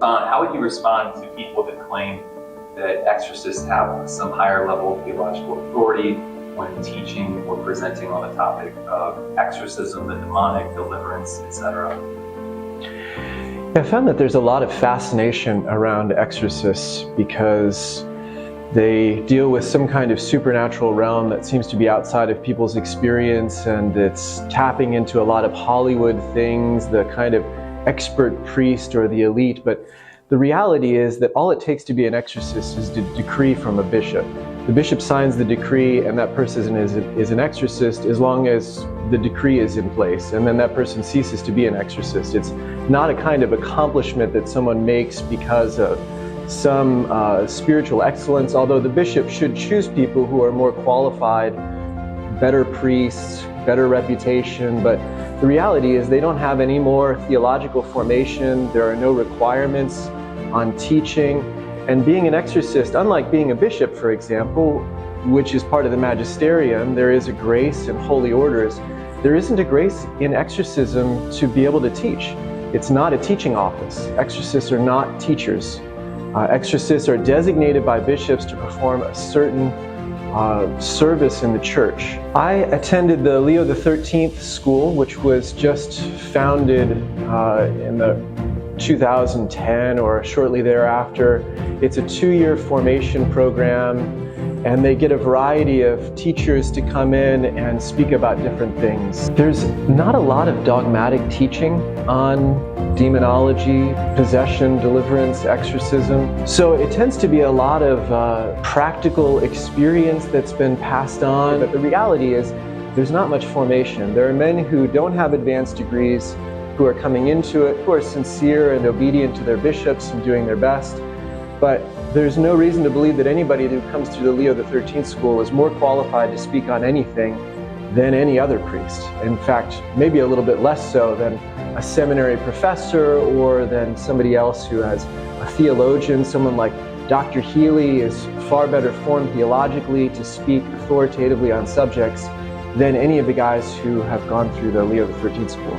How would you respond to people that claim that exorcists have some higher level of theological authority when teaching or presenting on the topic of exorcism, the demonic, deliverance, etc.? I found that there's a lot of fascination around exorcists because they deal with some kind of supernatural realm that seems to be outside of people's experience, and it's tapping into a lot of Hollywood things, the kind of expert priest or the elite. But the reality is that all it takes to be an exorcist is a decree from a bishop. The bishop signs the decree and that person is an exorcist as long as the decree is in place, and then that person ceases to be an exorcist. It's not a kind of accomplishment that someone makes because of some spiritual excellence, although the bishop should choose people who are more qualified, better priests, better reputation. But the reality is they don't have any more theological formation. There are no requirements on teaching. And being an exorcist, unlike being a bishop, for example, which is part of the magisterium, there is a grace in holy orders. There isn't a grace in exorcism to be able to teach. It's not a teaching office. Exorcists are not teachers. Exorcists are designated by bishops to perform a certain service in the church. I attended the Leo XIII school, which was just founded in the 2010 or shortly thereafter. It's a 2-year formation program, and they get a variety of teachers to come in and speak about different things. There's not a lot of dogmatic teaching on demonology, possession, deliverance, exorcism. So it tends to be a lot of practical experience that's been passed on. But the reality is there's not much formation. There are men who don't have advanced degrees who are coming into it, who are sincere and obedient to their bishops and doing their best. But there's no reason to believe that anybody who comes through the Leo XIII school is more qualified to speak on anything than any other priest. In fact, maybe a little bit less so than a seminary professor or than somebody else who has a theologian. Someone like Dr. Healy is far better formed theologically to speak authoritatively on subjects than any of the guys who have gone through the Leo XIII school.